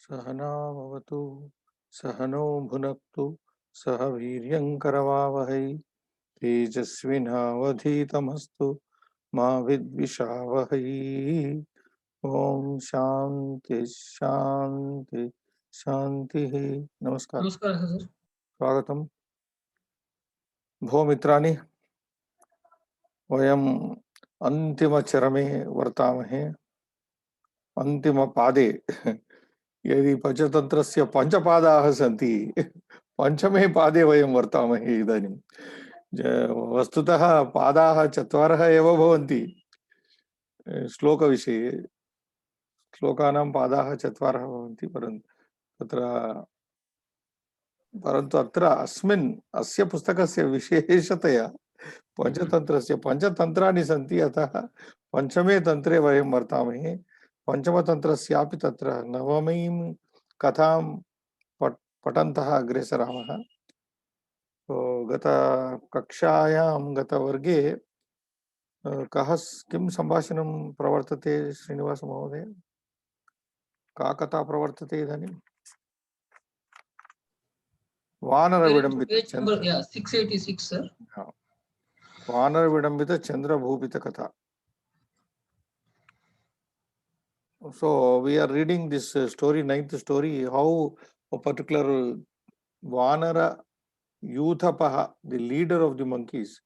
सहनावतु सहनो भुनक्तु सह वीर्यंकरवावहै तेजस्विनावधीतमस्तु मा विद्विषावहै। ओम शांति शांति शांति। नमस्कार, नमस्कार सर। स्वागतम। भो मित्राणि, वयम् अन्तिमचरमे वर्तामहे, अन्तिमपादे। यदि पंचतंत्रस्य पंचपादाः सन्ति, पंचमे पादे वयं वर्तामहे इदानीं। वस्तुतः पादाः चत्वारः एव भवन्ति श्लोकविषये। श्लोकानां पादाः चत्वारः भवन्ति, परन्तु अत्र अस्मिन् अस्य पुस्तकस्य विशेषतया पंचतंत्रस्य पंचतंत्राणि सन्ति, अतः पंचमे तंत्रे वयं वर्तामहे। पंचमतंत्रस्यापि तत्र नवमीं कथां पठन्तः अग्रे सरामः। गत कक्षायां गतवर्गे किं सम्भाषणं प्रवर्तते श्रीनिवास महोदय? का कथा प्रवर्तते इदानीं? वानरविडम्बित चंद्र 686 sir. वानरविडम्बित चंद्रभूपित कथा. So we are reading this story, ninth story, how a particular Vanara Yuthapaha, the leader of the monkeys,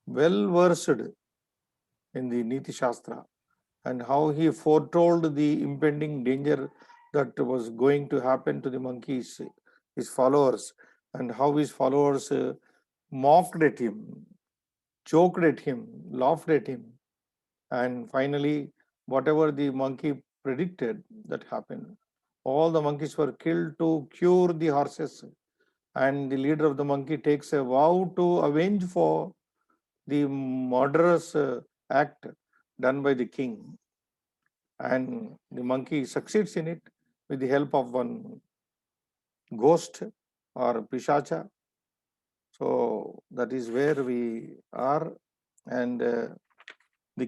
well versed in the Niti Shastra, and how he foretold the impending danger that was going to happen to the monkeys, his followers, and how his followers mocked at him, joked at him, laughed at him, and finally, whatever the monkey predicted, that happened. All the monkeys were killed to cure the horses, and the leader of the monkey takes a vow to avenge for the murderous act done by the king. And the monkey succeeds in it with the help of one ghost or pishacha. So that is where we are. And the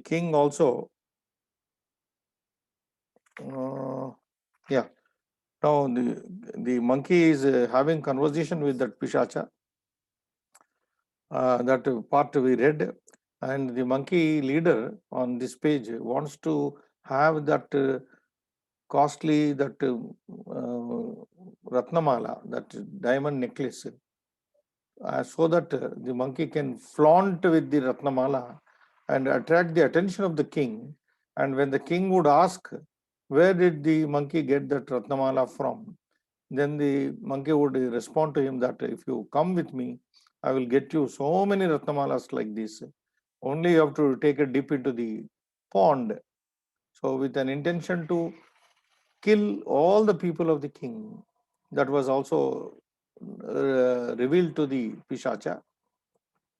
king also, now the monkey is having conversation with that pishacha. That part we read, and the monkey leader on this page wants to have that costly, that Ratnamala, that diamond necklace, so that the monkey can flaunt with the Ratnamala and attract the attention of the king. And when the king would ask, where did the monkey get that Ratnamala from? Then the monkey would respond to him that if you come with me, I will get you so many Ratnamalas like this. Only you have to take a dip into the pond. So with an intention to kill all the people of the king, that was also revealed to the Pishacha.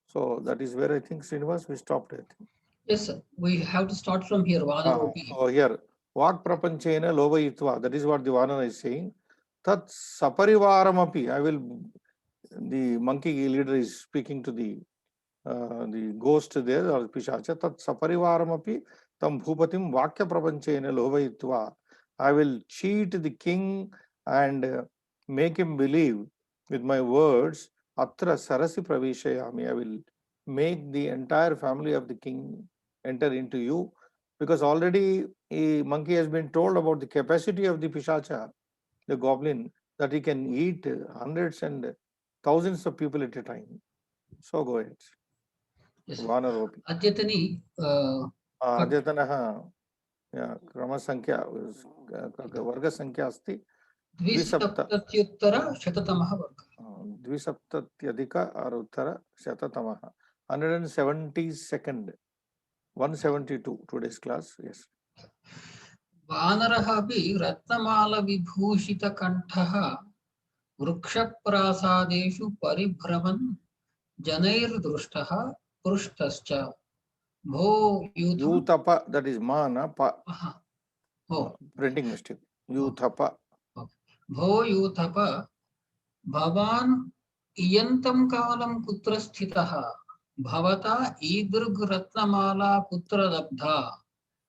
So that is where I think, Srinivas, we stopped, I think. Yes, sir. We have to start from here. So here, Vak Prapanchena Lovayitva, that is what the Vanara is saying. Tat Saparivaramapi, the monkey leader is speaking to the ghost there, or Pishacha. Tat Saparivaramapi tam bhupatim Vakya Prapanchena Lovayitva. I will cheat the king and make him believe with my words. Atra Sarasi Pravishayami. I will make the entire family of the king enter into you, because already a monkey has been told about the capacity of the Pishacha, the goblin, that he can eat hundreds and thousands of people at a time. So go ahead. Yes. Vanaropi. Adyatani. Adyatanaha क्रमसंख्या वर्गसंख्या अस्ति 270 वर्गः 270 172 172 today's class. Yes. वानरः अपि रत्नमालविभूषितकण्ठः वृक्षप्रासादेषु परिभ्रमन् जनैर्दृष्टः पृष्टश्च भो Yuthapa, that is mana pa. Printing mistake. Yuthapa. भो यूथप भवान् इयन्तं कालं कुत्र स्थितः भवता ईदृग् रत्नमाला कुत्र लब्धा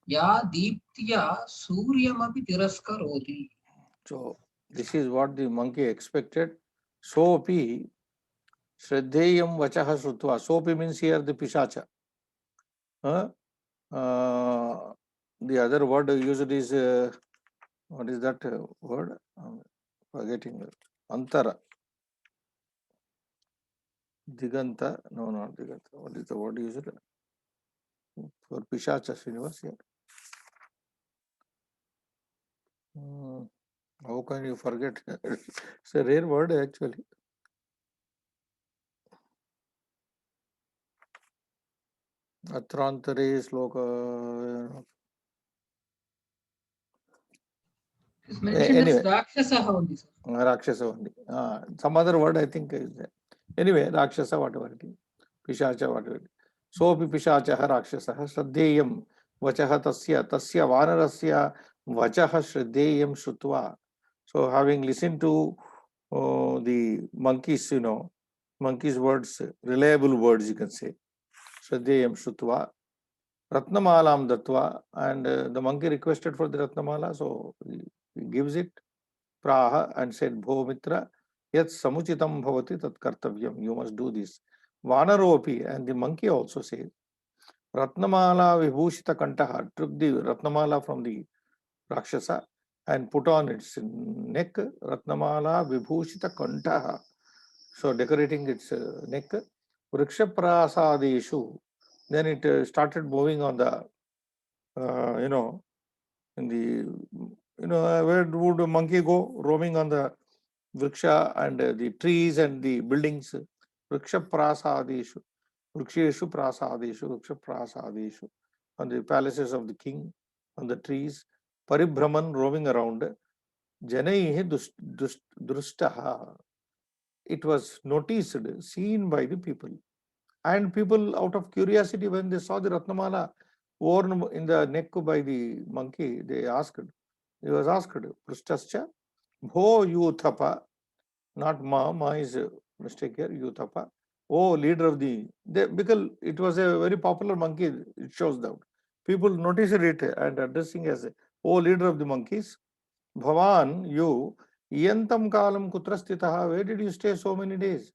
या दीप्त्या सूर्यमपि तिरस्करोति. So This is what the monkey expected. Sopi Shraddheyam Vachaha Shrutva. Sopi means here the Pishacha. The other word used is what is that word? Forgetting. Antara. Diganta. No, not Diganta. What is the word used for Pishacha, Srinivas? Here. How can you forget? It's a rare word actually. Atrantare sloka. It's mentioned as Anyway, Rakshasa only, sir. Rakshasa only. Some other word I think is there. Anyway, Rakshasa, whatever it is. Pishacha, whatever it is. Sopi Pishacha Rakshasa. Shraddheyam Vachaha Tasya Vanarasya Vachaha Shraddheyam Shrutva. So having listened to the monkeys, monkeys' words, reliable words, you can say. Shraddheyam Shrutva. Ratnamalam Dattva. And the monkey requested for the Ratnamala, so he gives it. Praha and said, Bho Mitra, yat samuchitam bhavati tat kartavyam. You must do this. Vanaropi, and the monkey also says, Ratnamala vibhushita kantaha, took the Ratnamala from the Rakshasa and put on its neck. Ratnamala vibhushita kantaha. So decorating its neck. Vriksha prasadeshu. Then it started moving on the, in the, where would a monkey go? Roaming on the vriksha and the trees and the buildings. Vriksha prasadeshu. Vriksheshu prasadeshu. Vriksha prasadeshu. On the palaces of the king, on the trees. Paribhraman, roaming around. Janaihi drustaha. It was noticed, seen by the people. And people, out of curiosity, when they saw the Ratnamala worn in the neck by the monkey, they asked, he was asked, Prustascha, Bho Yuthapa, not Ma is a mistake here, Yuthapa. Oh, leader of because it was a very popular monkey, it shows that. People noticed it and addressing as, oh, leader of the monkeys, Bhavan, you, Iyantam Kalam Kutrastitaha, where did you stay so many days?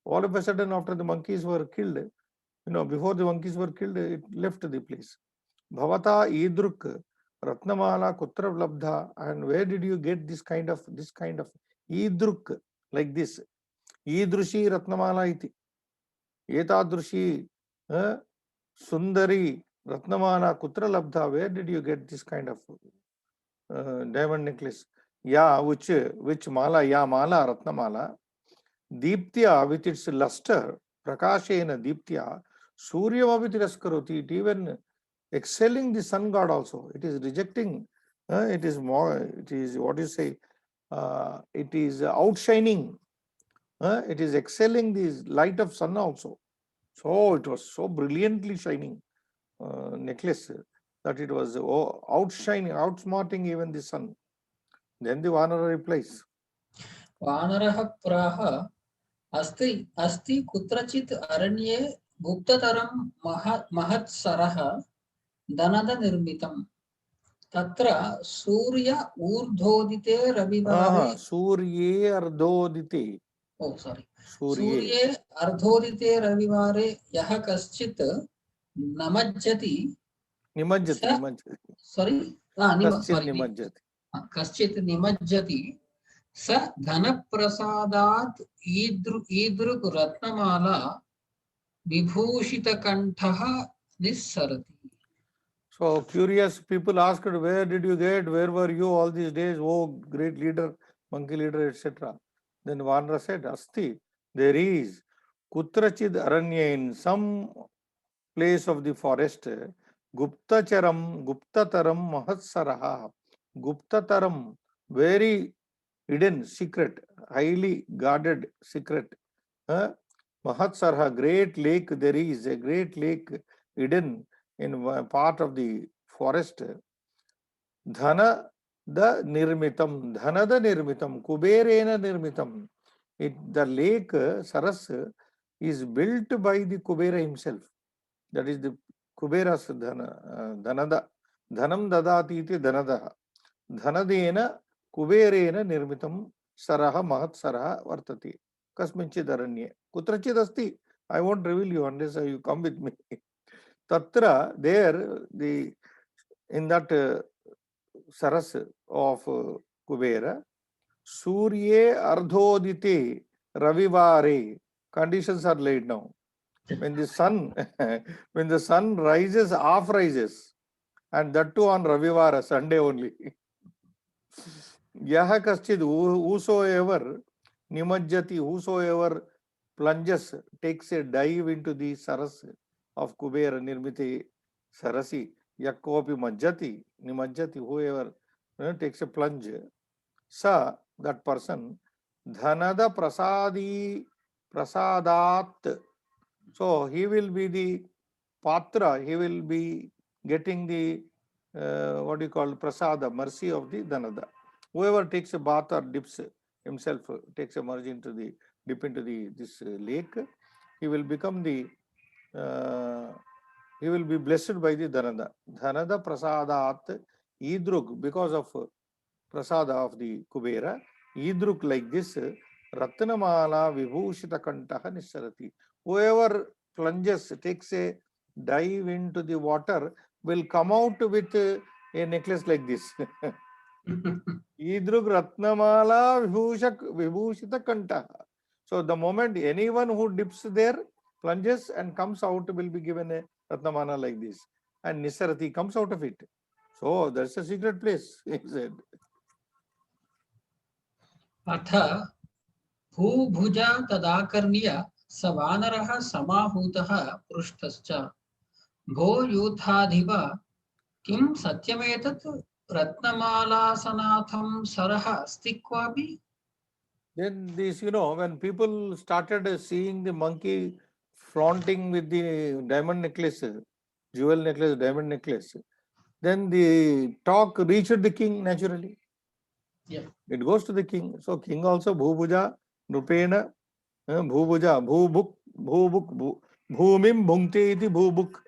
All of a sudden, after the monkeys were killed, before the monkeys were killed, it left the place. Bhavata idruk Ratnamala kutra labdha, and where did you get this kind of idruk, like this? Idrushi Ratnamala iti. Etadrushi Sundari Ratnamala kutra labdha, where did you get this kind of diamond necklace? Yeah, which mala, ya mala Ratnamala. Deeptya, with its luster, Prakashena Deeptya, Suryamapit Raskaroti, it even excelling the sun god also. It is rejecting, it is what you say, it is outshining, it is excelling the light of sun also. So it was so brilliantly shining necklace that it was outshining, outsmarting even the sun. Then the Vanara replies, Vanaraha praha अस्ति अस्ति कुत्रचित् अरण्ये गुप्ततरं महत्सरः धनद निर्मितं तत्र सूर्य ऊर्ध्वोदिते रविवारे Surye Ardodite. ओ sorry Surye. सूर्ये अर्धोदिते रविवारे यः कश्चित् नमज्जति Nimajjati. Sorry Kaschid sorry nimajjati. कश्चित् निमज्जति स धनप्रसादात् ईदृक् Ratnamala विभूषितकण्ठः निस्सरति. So curious people asked, where did you get, where were you all these days, oh great leader, monkey leader, etc. Then Vanara said, Asti, there is Kutrachid Aranya, in some place of the forest, Guptataram Mahatsaraha. Guptataram, very hidden, secret, highly guarded secret. Mahatsarha, great lake, there is a great lake hidden in one part of the forest. Dhana the nirmitam, kuberena nirmitam. The lake, Saras, is built by the Kubera himself. That is the Kubera's dhanada. Dhanam dadati iti dhanada. Dhanadena कुबेरेण निर्मितं सरः महत्सरः वर्तते कस्मिंश्चित् अरण्ये कुत्रचित् अस्ति. I won't reveal you unless you come with me. Tatra, there, in that saras of Kubera, Surye Ardhodite Ravivare, conditions are laid now. When the sun, when the sun rises, half rises, and that too on Ravivara, Sunday only. Yaha kaschid, whosoever nimajjati, whosoever plunges, takes a dive into the saras of Kubera Nirmite Sarasi, Yakopi Majjati, Nimajjati, whoever takes a plunge, sa, that person, Dhanada Prasadat. So he will be the Patra, he will be getting the what do you call Prasada, mercy of the Dhanada. Whoever takes a bath or dips himself, takes a merge into the dip into this lake, he will become the he will be blessed by the Dhanada. Dhanada Prasadat Idruk, because of Prasada of the Kubera, Idruk like this, Ratnamala Vibhushita Kantaha Nisarati. Whoever plunges, takes a dive into the water, will come out with a necklace like this. Idruk Ratnamala Vibhushita Kantaha. So the moment anyone who dips there, plunges and comes out, will be given a Ratnamala like this. And Nisarati comes out of it. So that's a secret place, he said. अथ भूभुजा तदाकर्ण्य स वानरः समाहूतः पृष्ठश्च भो यूथाधिप किं सत्यमेतत् रत्नमालासनाथं सरः अस्ति क्वापि. Then this, when people started seeing the monkey flaunting with the diamond necklace, jewel necklace, diamond necklace, then the talk reached the king naturally. Yeah. It goes to the king. So king also Bhubuja, Nupena, Bhubuja, Bhubuk, Bhumim Bhunkte iti Bhubuk,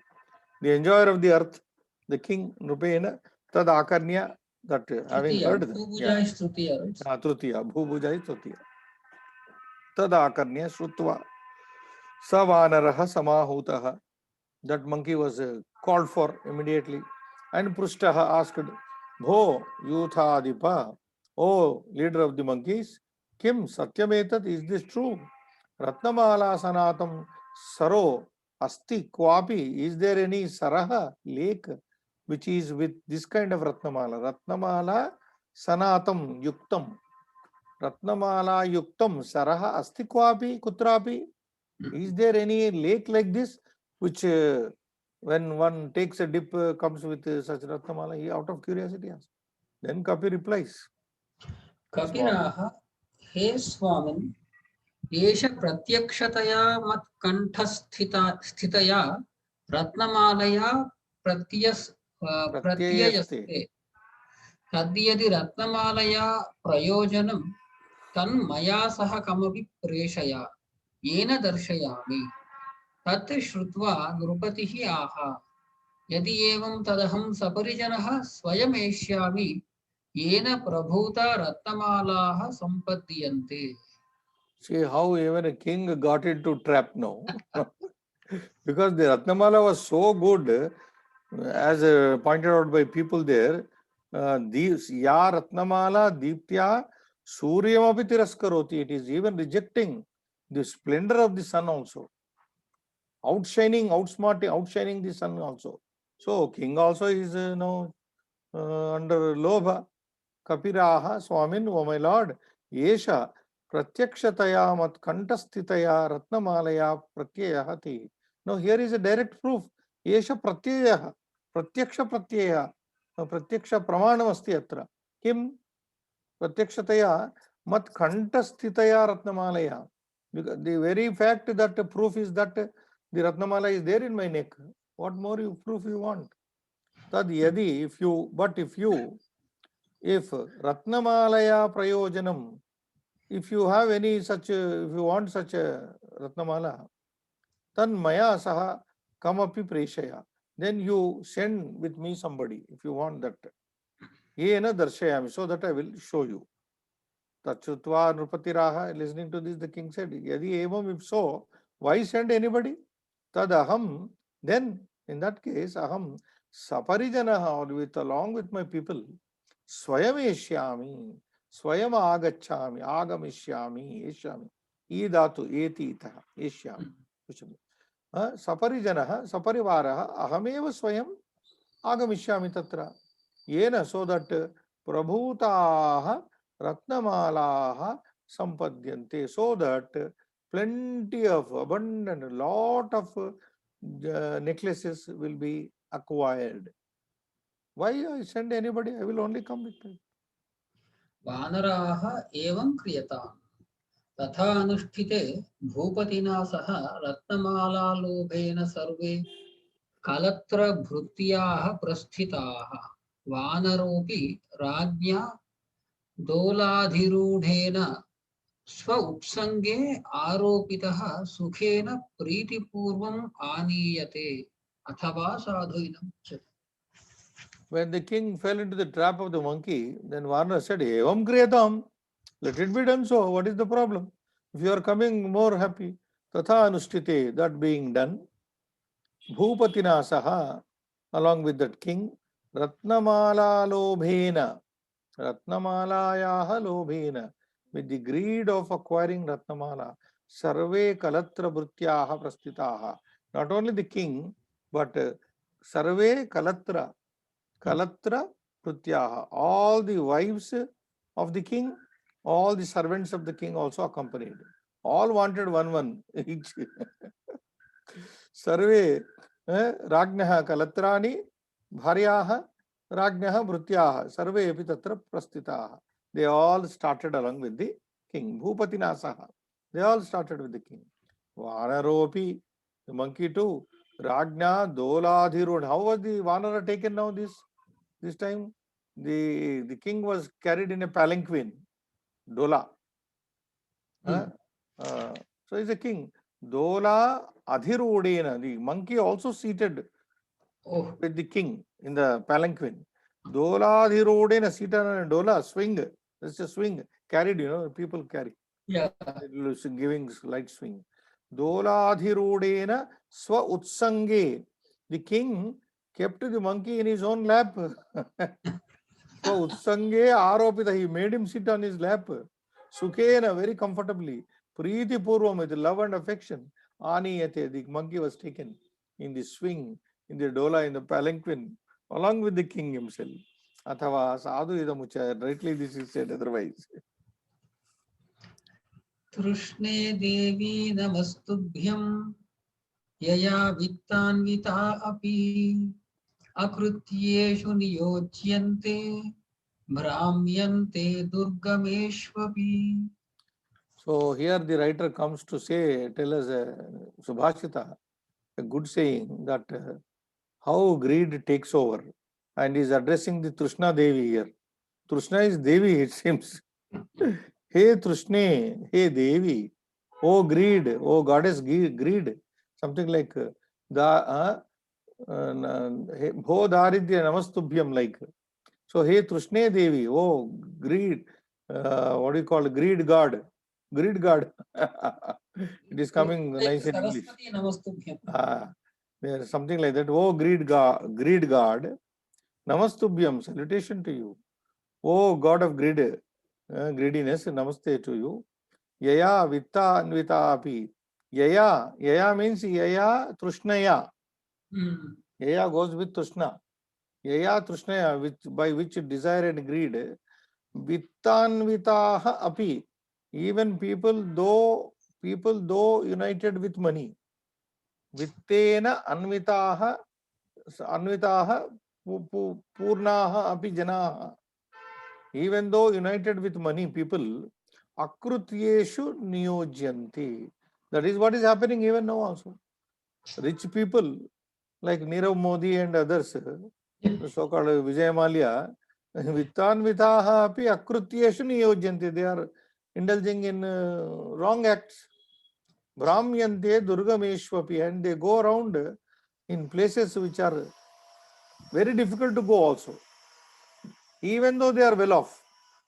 the enjoyer of the earth, the king Nupena, Tad Akarnya, that having Tritiya. heard that. Bhubuja is Tritiya, right? Trutiya, Bhubuja is Trutiya. Tadakarnya Shrutva Savanaraha Samahutaha. That monkey was called for immediately. And Prushtaha asked, Bho Yuthadipa, oh leader of the monkeys, Kim Satyametat, is this true? Ratnamala Sanatam Saro Asti Kwapi, is there any Saraha lake which is with this kind of Ratnamala? Ratnamala Sanatam Yuktam. Ratnamala Yuktam Saraha Asti Kwapi Kutrapi. Is there any lake like this which when one takes a dip comes with such Ratnamala? He out of curiosity asked. Then Kapi replies. कपिराः हे स्वामिन् एष प्रत्यक्षतया मत्कण्ठस्थिता स्थितया रत्नमालया प्रत्ययस्ते तद्यदि रत्नमालया प्रयोजनं तन्मया सह कमपि प्रेषय येन दर्शयामि. तत् श्रुत्वा नृपतिः आह यदि एवं तदहं सपरिजनः स्वयम् एष्यामि येन प्रभूता रत्नमालाः सम्पद्यन्ते. See how even a king got into trap now. Because the Ratnamala was so good, as pointed out by people there, these Ya Ratnamala Deeptya Suryamapi Tiraskaroti, it is even rejecting the splendor of the sun also. Outshining, outsmarting, outshining the sun also. So king also is under Lobha. Kapiraha Swamin, O my lord, Yesha Pratyakshataya mat kantastitaya Ratnamalaya Pratyayahati. Now here is a direct proof. Yesha Pratyayaha, Pratyaksha Pratyaya, Pratyaksha Pramanam asti atra. Kim Pratyakshataya mat kantastitaya Ratnamalaya. Because the very fact that the proof is that the Ratnamala is there in my neck. What more proof you want? Tad yadi, if you if Ratnamalaya Prayojanam, if you have any such, if you want such a Ratnamala, then Maya Saha Kamapi Preshaya, then you send with me somebody if you want that. Yena darshayami, so that I will show you. Tachutva Nrupatiraha, listening to this, the king said, Yadi evam, if so, why send anybody? Tad aham, then in that case, aham saparijanaha, or with along with my people, swayam eshyami, swayam agachami, agamishyami, eshyami. E dhatu, eti itaha, eshyami. Saparijanaha, saparivaraha, ahameva swayam agamishyami tatra. Yena, so that prabhutaha ratnamalaha sampadhyante, so that plenty of abundant, lot of necklaces will be acquired. Why I send anybody? I will only come with them. वानराः एवं क्रियताम् तथा अनुष्ठिते भूपतिना सह रत्नमालालोभेन सर्वे कलत्रभृत्याः प्रस्थिताः वानरोऽपि राज्ञा दोलाधिरूढेन स्व उत्सङ्गे आरोपितः सुखेन प्रीतिपूर्वम् आनीयते अथवा साधुइदम् उच्यते. When the king fell into the trap of the monkey, then Varna said, Evam kriyatam, let it be done so. What is the problem? If you are coming more happy, tatha anushtite, that being done, Bhupatina saha, along with that king, Ratnamala lobhena, Ratnamalayaha lobhena, with the greed of acquiring Ratnamala, Sarve Kalatra Bhrutyaha Prastitaha. Not only the king, but Sarve Kalatra Prutyaha, all the wives of the king, all the servants of the king also accompanied. All wanted one each. Sarve Rajnah Kalatrani Bharyaha Rajnah Bhrutyaha Sarve epi tatra prastitaha. They all started along with the king. Bhupatinasaha. They all started with the king. Vanaropi, the monkey too. Rajna Doladhirun. How was the Vanara taken now this time? The king was carried in a palanquin. Dola. So he's a king. Dola Adhirudena, the monkey also seated with the king in the palanquin. Dola Adhirudena, seated on a dola, swing. It's a swing. Carried, people carry. Yeah. Giving light swing. Dola Adhirudena Swa Utsange. The king kept the monkey in his own lap. Swa Utsange Aropita, he made him sit on his lap. Sukhena, very comfortably. Preeti Purvam, with love and affection. Aniyate, the monkey was taken in the swing, in the dola, in the palanquin, along with the king himself. Athava sadhu idamucha, rightly this is said otherwise. Trishne Devi Namastubhyam Yaya Vittanvita api Akrutyeshu Niyojyante Brahmyante Durgameshvapi. So here the writer comes to tell us a Subhashita, a good saying that how greed takes over, and is addressing the Trishna Devi here. Trishna is Devi, it seems. Hey Trishne, hey Devi, oh greed, oh goddess greed, something like Bho Daridya Namastubhyam, like. So hey Trishne Devi, oh greed, what do you call greed god? Greed god. It is coming nice in English. There is something like that. Oh greed god, Namastubhyam, salutation to you. Oh God of greediness, namaste to you. Yaya vitta anvita api. Yaya means yaya trushnaya. Yaya goes with trushna. Yaya trushnaya, by which desire and greed. Vittanvitaha api. Even people though united with money. Vittena anvitaha purnaha api janaha. Even though united with money, people akrutyeshu niyojyanti. That is what is happening even now also. Rich people like Nirav Modi and others, so-called Vijay Mallya, vittanvitaha api akrutyeshu niyojyanti. They are indulging in wrong acts. Brahmyante durgameshvapi, and they go around in places which are very difficult to go also. even though they are well off.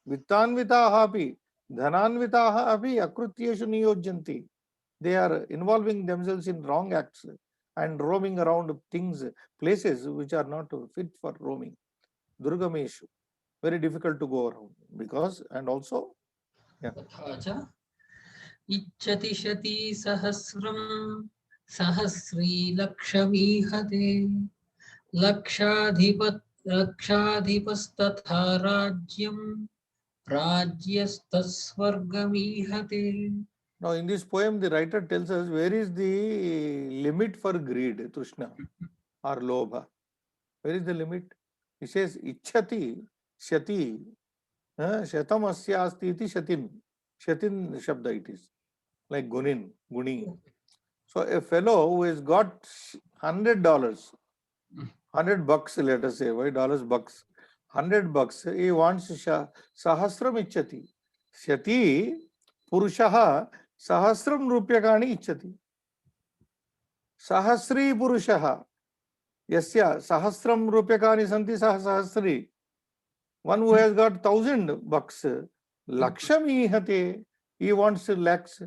Vittanvitaha api, dhananvitaha api akrutyeshu niyojyanti. They are involving themselves in wrong acts and roaming around things, places which are not fit for roaming. Durgameshu, very difficult to go around because, and also, yeah. तथा च इच्छति शती सहस्रं सहस्री लक्षमीहते लक्षाधिपस्तथा राज्यं राज्यस्तस्वर्गमीहते. Now, in this poem, the writer tells us where is the limit for greed, Trishna or Lobha. Where is the limit? He says, Ichhati, Shati, Shatam Asya Asti iti Shatin. Shatin Shabda it is, like Gunin, Guni. So, a fellow who has got $100, $100, let us say, why dollars, bucks? $100, he wants Sahasram Ichhati. Shati Purushaha Sahasram Rupyakani Ichhati. Sahasri Purushaha Yasya Sahasram Rupyakani Santi Sahasri. One who has got $1,000, Lakshami Hate, he wants lakhs.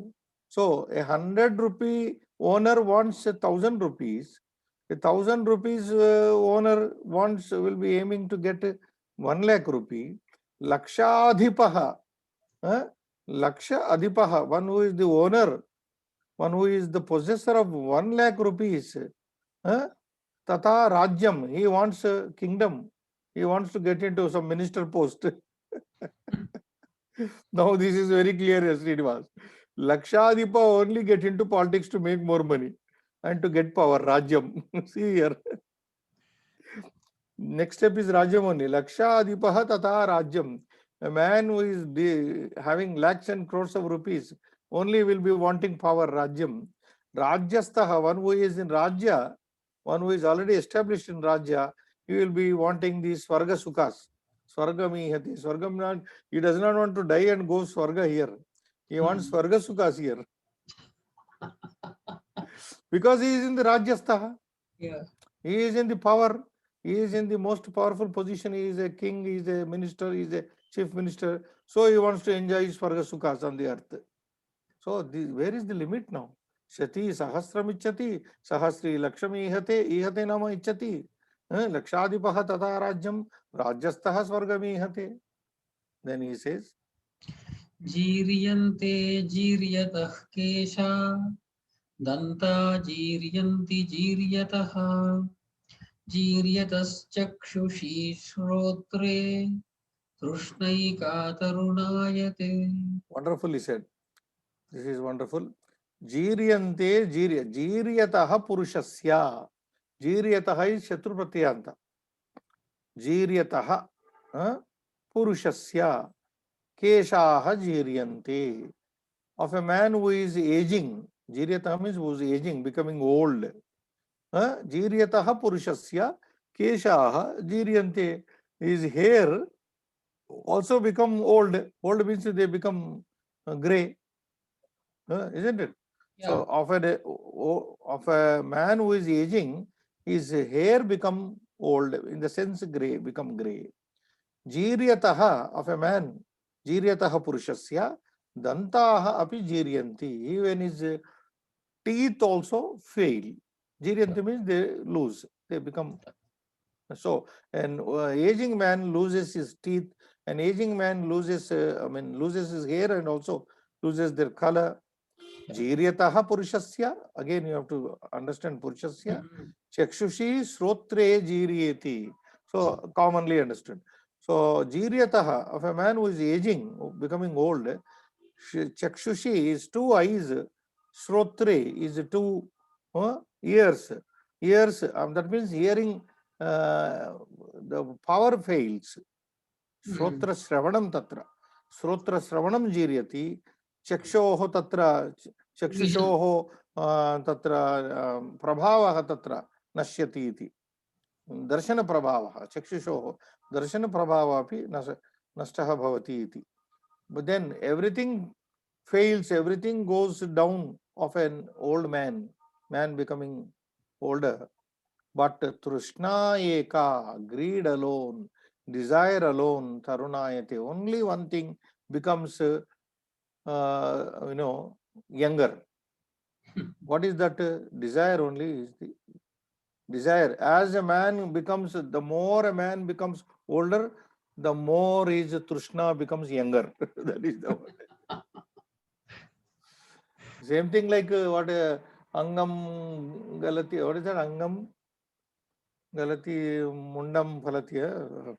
So a 100 rupee owner wants 1,000 rupees. A 1,000 rupees owner wants, will be aiming to get 1 lakh rupee. Lakshadhipaha, Laksha Adhipaha, one who is the owner, one who is the possessor of 1 lakh rupees. Tata Rajyam, he wants a kingdom. He wants to get into some minister post. Now this is very clear, Srinivas. Lakshadhipa only get into politics to make more money and to get power, Rajyam. See here. Next step is Rajyam only. Lakshadhipaha tata Rajyam. A man who is having lakhs and crores of rupees only will be wanting power, Rajyam. Rajyastaha, one who is in Rajya, one who is already established in Rajya, he will be wanting the Swarga Sukhas. Swarga mihati. Swargam not, he does not want to die and go Swarga here. He wants Swarga Sukhas here. Because he is in the Rajyastaha. Yeah. He is in the power. He is in the most powerful position. He is a king, he is a minister, he is a chief minister. So he wants to enjoy his Swarga Sukhas on the earth. So where is the limit now? Shati Sahasram Ichhati, Sahasri Lakshami Ihate Nama Ichhati. Lakshadipaha tata Rajyam, Rajyastaha Swargami Ihate. Then he says, जीर्यन्ते जीर्यतः केशा दन्ता जीर्यन्ति जीर्यतः जीर्यतश्चक्षुषी श्रोत्रे तृष्णैकातरुणायते. wonderfully said. This is wonderful. Jiryante jiryataha purushasya. Jiryataha is Shatru Pratyanta. Jiryataha purushasya. Keshaha jiryante. Of a man who is aging. Jiryataha means who is aging, becoming old. Jiryataha purushasya. Keshaha jiryante. His hair also become old. Old means they become grey. Isn't it? Yeah. So of a man who is aging, his hair become old, in the sense gray, become gray. Jiryataha of a man, jiryataha purushasya, dantaha api jiryanti. Even his teeth also fail. Jiryanti means they lose, they become. So an aging man loses his teeth, an aging man loses, loses his hair and also loses their color. Jiryataha purushasya, again you have to understand purushasya. Chakshushi srotre jiryeti. So commonly understood. So jiryataha of a man who is aging, becoming old, chakshushi is 2 eyes, srotre is 2 ears. Ears, that means hearing, the power fails. Shrotra Shravanam Tatra. Shrotra Shravanam Jiryati. Chakshoho Tatra. Chakshushoho Tatra Prabhavaha Tatra Nashyati iti. Darshana Prabhavaha. Chakshushoho. Darshana Prabhava api Nashtaha Bhavati iti. But then everything fails, everything goes down of an old man becoming older. But Trishna Eka, greed alone, desire alone tarunayate. Only one thing becomes, younger. What is that? Desire only is the desire. As a man becomes, the more a man becomes older, the more his Trishna becomes younger. That is the word. Same thing like what Angam Galati, what is that? Angam Galati Mundam Phalatya.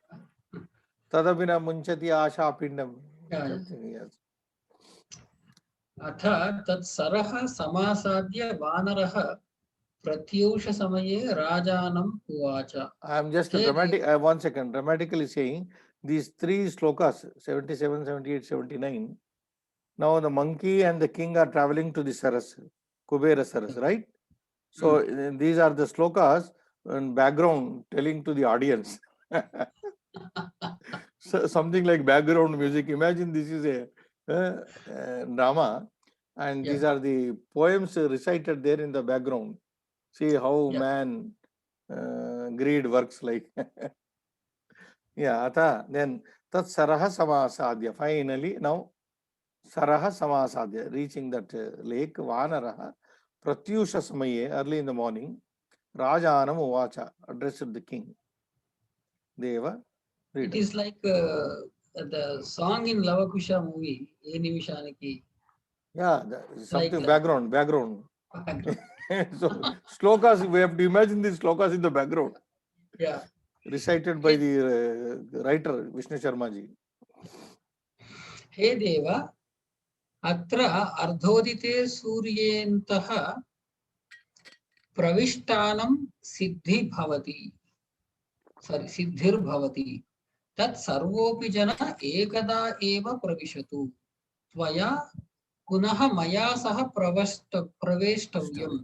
Tadabina Munchati Asha Pindam. Yeah, yeah. Something, yes. अथ तत्सरः समासाद्य वानरः प्रत्यूष समये राजानम् उवाच I am just hey dramatic, 1 second, dramatically saying these three slokas, 77, 78, 79. Now the monkey and the king are traveling to the Saras, Kubera Saras, right? So these are the slokas in background telling to the audience. So, something like background music. Imagine this is a drama, and these are the poems recited there in the background. See how man greed works like. Yeah, then tat saraha samasadya. Finally, now saraha samasadya, reaching that lake, vanaraha pratyusha samaye, early in the morning, rajanam uvacha, addressed the king. Deva, read. It is like the song in Lavakusha movie, Ye Nimishaniki. Yeah, something Like background. So slokas, we have to imagine these slokas in the background. Yeah. Recited by the writer Vishnu Sharma ji. हे देव अत्र अर्धोदिते सूर्येन्तः प्रविष्टानं सिद्धिर्भवति तत् सर्वोऽपि जन एकदा एव प्रविशतु त्वया पुनः मया सह प्रवेष्टव्यम्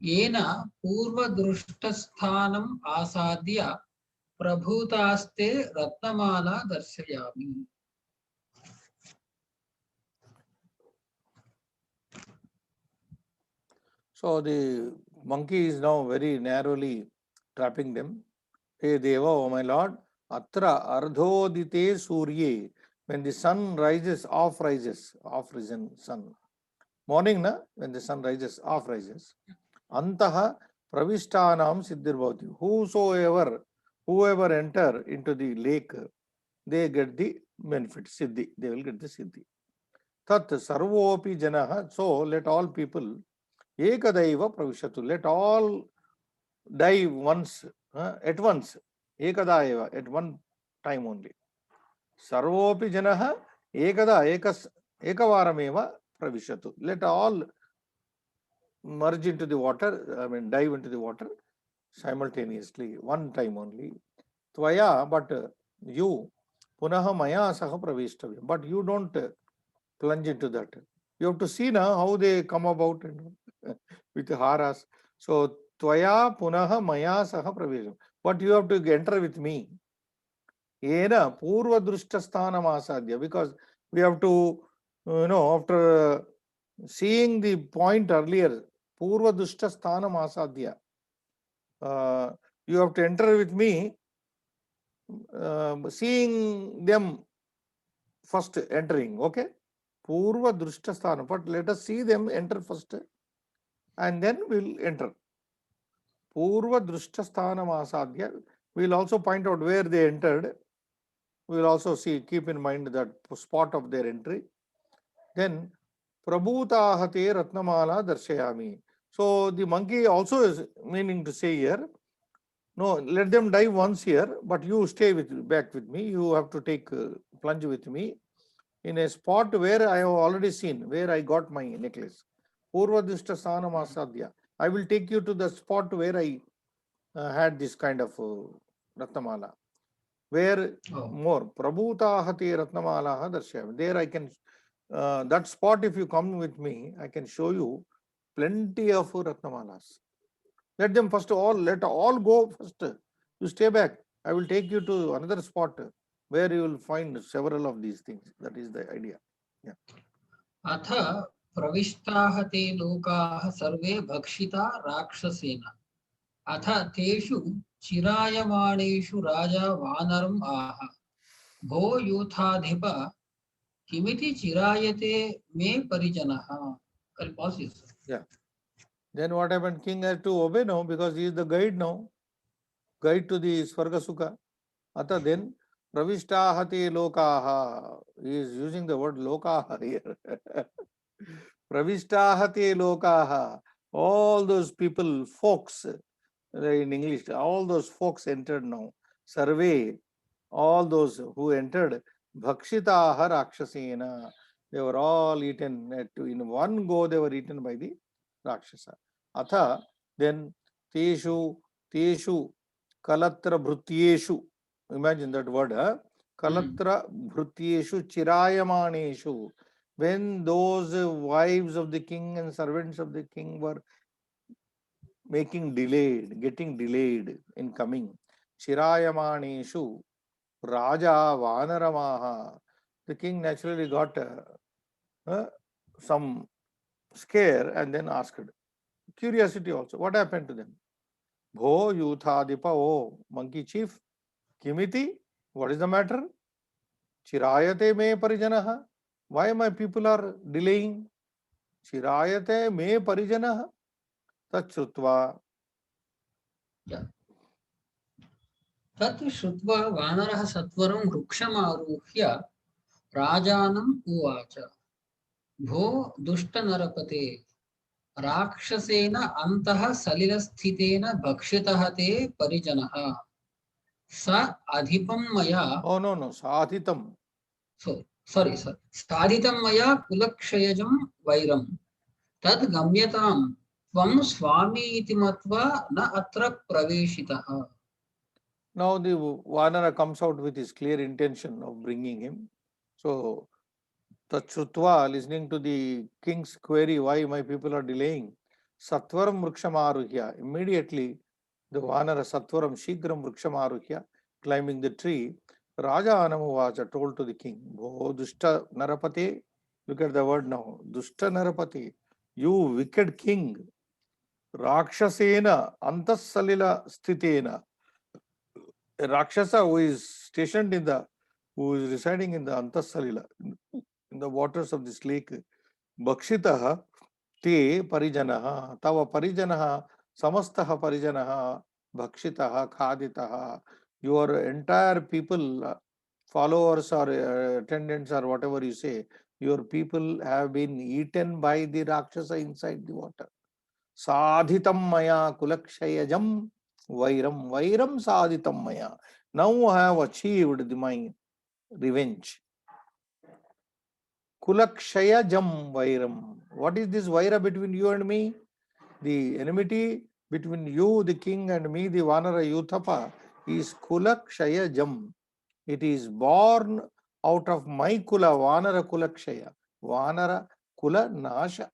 येन पूर्वदृष्टस्थानम् आसाद्य प्रभूतास्ते रत्नमाला दर्शयामि. So the monkey is now very narrowly trapping them. Hey Deva, oh my lord, atra ardhodite surye, when the sun rises, off-risen sun. Morning, na? When the sun rises, off-rises. Antaha pravishtanam siddhirbhavati. Whoever enter into the lake, they get the benefit, siddhi. They will get the siddhi. Tat sarvopi janaha. So let all people ekadaiva pravishatu. Let all die once, at once. Ekadaiva, at one time only. Sarvopi janaha ekavarameva pravishatu. Let all merge into the water, dive into the water simultaneously, one time only. Tvaya, but you, punaha maya saha pravishtavyam. But you don't plunge into that. You have to see now how they come about with haras. So, tvaya punaha maya saha pravishtavyam. But you have to enter with me. Yena purva drushtasthana asadya. Because we have to, after seeing the point earlier, purva drushtasthana asadya. You have to enter with me, seeing them first entering, okay? Purva drushtasthana, but let us see them enter first and then we'll enter. Purva drushtasthana asadya. We'll also point out where they entered. We'll also keep in mind that spot of their entry. Then, prabhutahate ratnamala darshayami. So the monkey also is meaning to say here, no, let them dive once here, but you stay back with me. You have to take plunge with me in a spot where I have already seen, where I got my necklace. Purvadishta Sanam Asadya. I will take you to the spot where I had this kind of Ratnamala. Where more Prabhutahati Ratnamala Darshayam. There I can, that spot, if you come with me, I can show you plenty of Ratnamalas. Let all go first. You stay back. I will take you to another spot where you will find several of these things. That is the idea. Yeah. Atha pravishtaah te lokaah sarve bhakshita rakshasena. Atha teshu चिरायमाणेषु राजा वानरम् आह भो यूथाधिप किमिति चिरायते मे परिजनः. I'll pause here, sir. Yeah. Then what happened? King had to obey now because he is the guide now. Guide to the Swarga Sukha. Ata then Pravishtahati Lokaha. He is using the word Lokaha here. Pravishtahati Lokaha. All those people, folks, in English, all those folks entered now. Survey, all those who entered, Bhakshitaha Rakshasena. They were all eaten in one go, they were eaten by the Rakshasa. Atha, then Teshu, Kalatra Bhrutyeshu. Imagine that word, huh? Kalatra Bhrutyeshu Chirayamaneshu. When those wives of the king and servants of the king were getting delayed in coming, Chirayamaneshu Raja Vanaramaha. The king naturally got some scare and then asked. Curiosity also. What happened to them? Bho Yuthadipa, oh monkey chief, Kimiti, what is the matter? Chirayate me parijanaha. Why my people are delaying? Chirayate me parijanaha. Tachrutva. Yeah. तत् श्रुत्वा वानरः सत्वरं वृक्षमारुह्य राजानम् उवाच भो दुष्टनरपते राक्षसेन अन्तः सलिलस्थितेन भक्षितः ते परिजनः स अधिपं मया Oh no, sadhitam. sorry साधितं मया कुलक्षयजं वैरं तद् गम्यतां त्वं स्वामी इति मत्वा न अत्र प्रवेशितः. Now the Vanara comes out with his clear intention of bringing him. So Tachrutva, listening to the king's query, why my people are delaying, Satvaram Vrukshamaruhya, immediately the Vanara Satvaram Shigram Vrukshamaruhya, climbing the tree, Raja Anamuvacha told to the king, Oh Dushta Narapati, look at the word now, Dushta Narapati, you wicked king, Rakshasena Antasalila Stitena, a Rakshasa who is stationed who is residing in the Antasalila, in the waters of this lake, Bhakshitaha te parijanaha, tava parijanaha, samastaha parijanaha, bhakshitaha, khaditaha. Your entire people, followers or attendants or whatever you say, your people have been eaten by the Rakshasa inside the water. Sadhitam maya kulakshayajam vairam sadhitam maya. Now I have achieved my revenge. Kulakshayajam vairam. What is this vaira between you and me? The enmity between you, the king, and me, the Vanara Yuthapa, is Kulakshayajam. It is born out of my Kula, Vanara Kulakshaya. Vanara Kula Nasha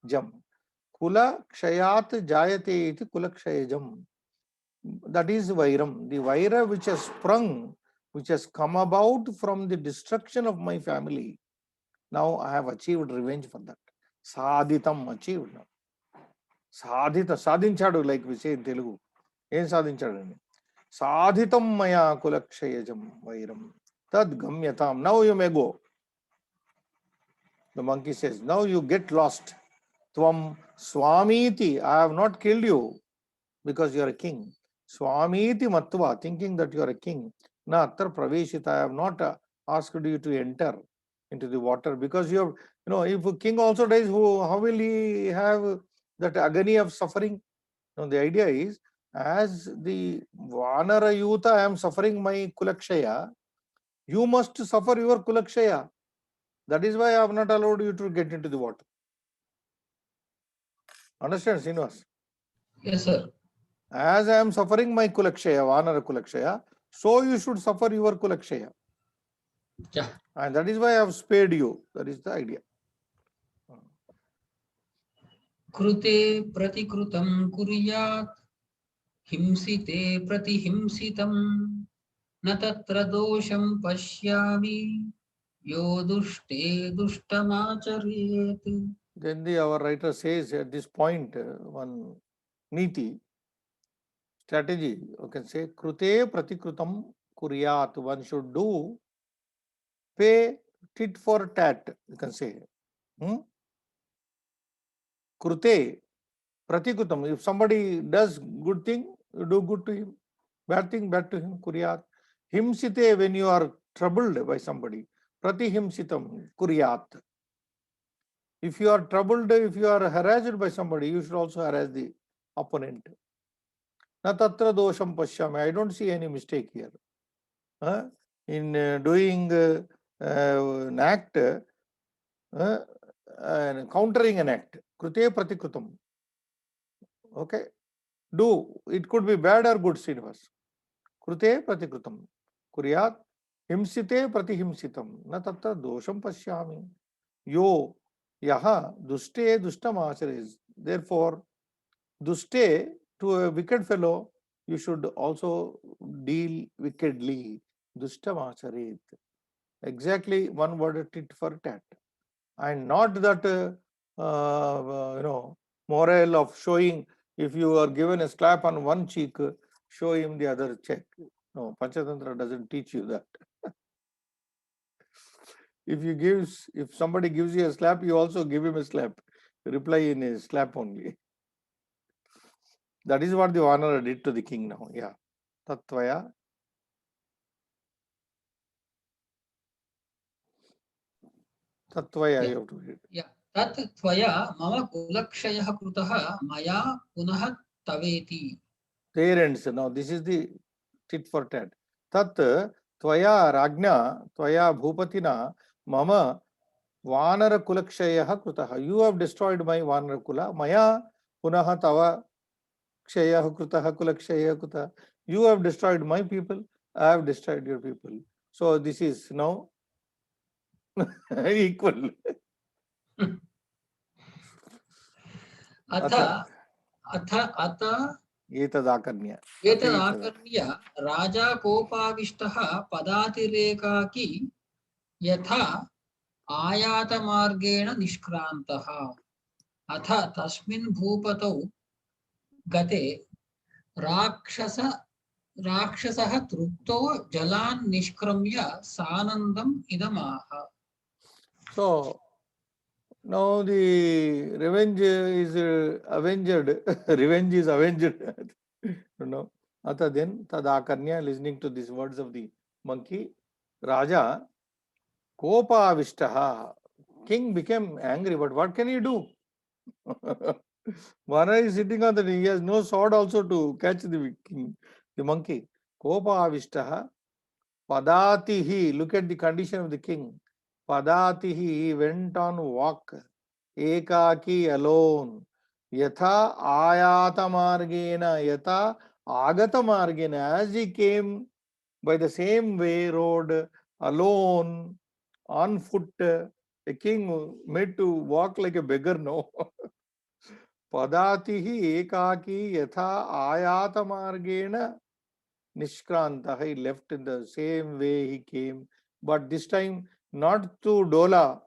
Jam. Kula Kshayat Jayate iti Kulakshayajam. That is Vairam. The Vaira which has sprung, which has come about from the destruction of my family. Now I have achieved revenge for that. Sadhitam, achieved now. Sadhinchadu, like we say in Telugu. Em sadhinchadu? Sadhitam maya kulakshayajam vairam. Tad gamyatam. Now you may go. The monkey says, now you get lost. Tvam swamiti. I have not killed you because you are a king. Swamiti matva, thinking that you are a king. Na attar praveshita. I have not asked you to enter into the water because you have, if a king also dies, how will he have that agony of suffering? No, the idea is, as the Vanara Yuta, I am suffering my Kulakshaya, you must suffer your Kulakshaya. That is why I have not allowed you to get into the water. Understand, Srinivas? Yes, sir. As I am suffering my Kulakshaya, Vanara Kulakshaya, so you should suffer your Kulakshaya. Yeah. And that is why I have spared you. That is the idea. कृते प्रतिकृतं कुर्यात् हिंसिते प्रतिहिंसितं न तत्र दोषं पश्यामि यो दुष्टे दुष्टमाचरेत्. Then our writer says at this point, one niti, strategy, you can say, krute pratikrutam kuryat. One should do pay tit for tat, you can say. Krute pratikrutam. If somebody does good thing, you do good to him. Bad thing, bad to him. Kuryat. Himsite, when you are troubled by somebody. Pratihimsitam kuryat. If you are troubled, if you are harassed by somebody, you should also harass the opponent. Na tatra dosham pashyami. I don't see any mistake here. In doing an act, countering an act. Krute pratikrutam. Okay. Do. It could be bad or good, Srinivas. Krute pratikrutam. Kuryat. Himsite pratihimsitam. Na tatra dosham pashyami. Yo yaha duste dustam achares. Therefore, duste, to a wicked fellow, you should also deal wickedly. Dustam acharet. Exactly one word, tit for tat. And not that, moral of showing, if you are given a slap on one cheek, show him the other cheek. No, Panchatantra doesn't teach you that. If somebody gives you a slap, you also give him a slap. Reply in a slap only. That is what the Vanara did to the king now. Yeah. Tatvaya. Tatvaya, you have to read. Yeah. Tat tvaya mama kulakshayah krutah maya punah taveti. There ends. Now, this is the tit for tat. Tat tvaya ragna, tvaya bhupatina, mama vanara kulakshayah krutah. You have destroyed my vanara kula. Maya punaha tava kshayah krutah kulakshayah krutah. You have destroyed my people. I have destroyed your people. So, this is now equal. Atha atha Etadakarnya. एतदाकर्ण्य राजा कोपाविष्टः पदातिरेकाकी यथा आयातमार्गेण निष्क्रान्तः अथ तस्मिन् भूपतौ गते राक्षसः तृप्तो जलान् निष्क्रम्य सानन्दम् इदमाह. So, now the revenge is avenged. Revenge is avenged. Atha then Tadakarnya, listening to these words of the monkey, Raja Kopa Avishtaha. King became angry, but what can he do? Vana is sitting on the knee. He has no sword also to catch the king, the monkey. Kopa Avishtaha. Padatihi. Look at the condition of the king. Padatihi, he went on walk. Ekaki, alone. Yatha ayata margena. Yatha agata margena. As he came by the same way road, alone, on foot, a king made to walk like a beggar, no? Padatihi ekaki yatha ayata margena nishkranta. He left in the same way he came, but this time not to Dola.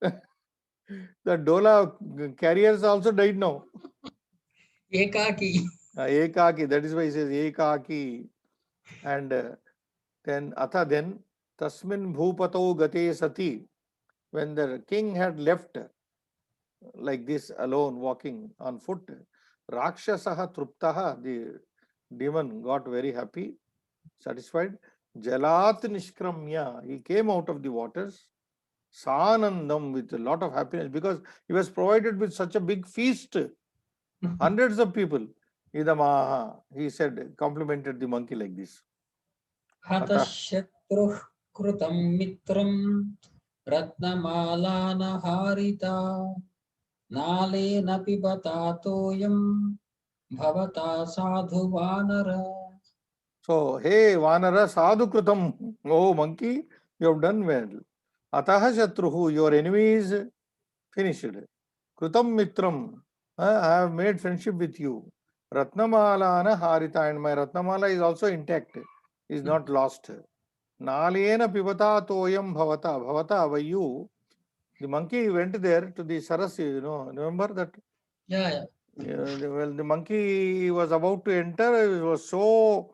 The Dola carriers also died now. एकाकी. Ekaki, that is why he says Ekaki. And then Atha then Tasmin Bhupato Gate Sati. When the king had left like this alone walking on foot, Rakshasaha Truptaha, the demon got very happy, satisfied. Jalat Nishkramya, he came out of the waters. Sanandam, with a lot of happiness, because he was provided with such a big feast. Hundreds of people. Idamaha, he said, complimented the monkey like this. हतशत्रुः कृतं मित्रं रत्नमालानहारिता नालेन पिबता तोयं भवता साधु वानर. So, hey Vanara sadhu krutam, oh monkey, you have done well. Ataha shatruhu, your enemy is finished. Krutam mitram, I have made friendship with you. Ratnamala na harita, and my Ratnamala is also intact, is not lost. Nalena pivata toyam bhavata, bhavata, by you. The monkey went there to the Saras, remember that? Yeah, yeah. Well, the monkey was about to enter. It was so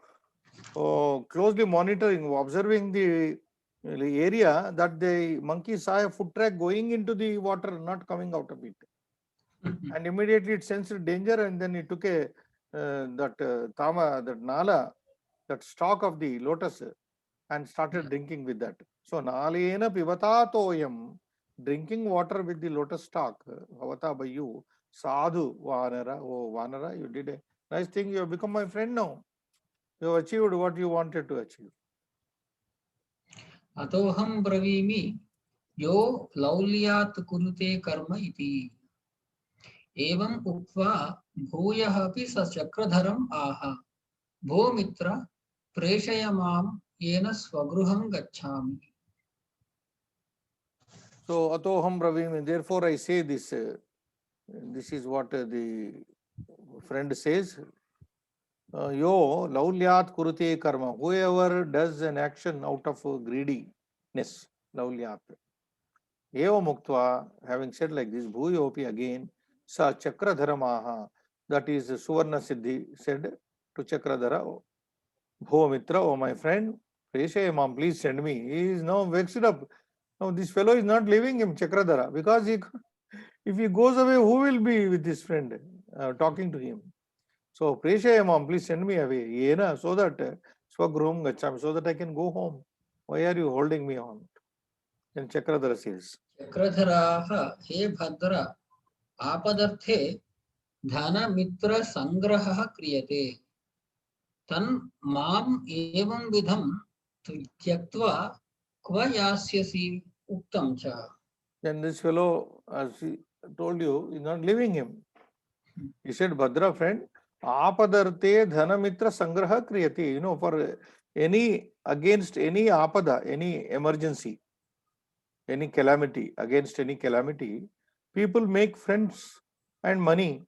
closely monitoring, observing the area that the monkey saw a foot track going into the water, not coming out of it. And immediately it sensed danger, and then it took a that nala, that stalk of the lotus, and started drinking with that. So nalena pivata toyam, drinking water with the lotus stalk, bhavata by you, sadhu vanara. Oh vanara, you did a nice thing. You have become my friend now. You have achieved what you wanted to achieve. अतोहम ब्रवीमि यो लौल्यात् कुरुते कर्म इति एवं उक्त्वा भूयः अपि स चक्रधरम् आह भो मित्र प्रेषय मां येन स्वगृहं गच्छामि. So atoham bravimi. Therefore, I say this. This is what the friend says. Yo laulyat kurute karma. Whoever does an action out of greediness, laulyat. Eva muktva, having said like this, bhuyopi again, sa chakradharamaha, that is Suvarna Siddhi said to Chakradhara, Bho Mitra, oh my friend, Preshayamam, please send me. He is now vexed up. Now this fellow is not leaving him, Chakradhara, because if he goes away, who will be with this friend talking to him? So Preshayamam, please send me away, Yena, so that Swagruham Gachami, so that I can go home. Why are you holding me on? Then Chakradhara says, चक्रधराः हे भद्र आपदर्थे धन मित्र संग्रहः क्रियते तन् माम् एवं विधं त्यक्त्वा क्व यास्यसि उक्तं च. Then this fellow, as he told you, is not leaving him. He said, Bhadra friend, apadarte dhanamitra sangraha kriyati. You know, for against any apada, any emergency, any calamity, against any calamity, people make friends and money.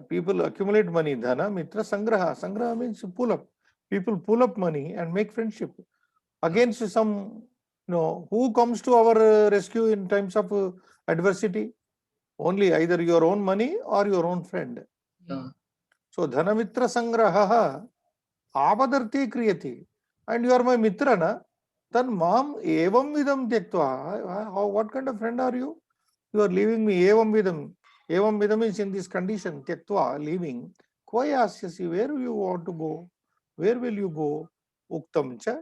People accumulate money. Dhana mitra sangraha. Sangraha means pull up. People pull up money and make friendship against some, who comes to our rescue in times of adversity? Only either your own money or your own friend. Yeah. So dhanamitra sangraha apadarti kriyati. And you are my mitra, na? Then mam evam vidam tyaktva. What kind of friend are you? You are leaving me evam vidam. Evam vidam is in this condition, tyaktva, leaving. Kvayasyasi, where do you want to go? Where will you go? Uktam cha.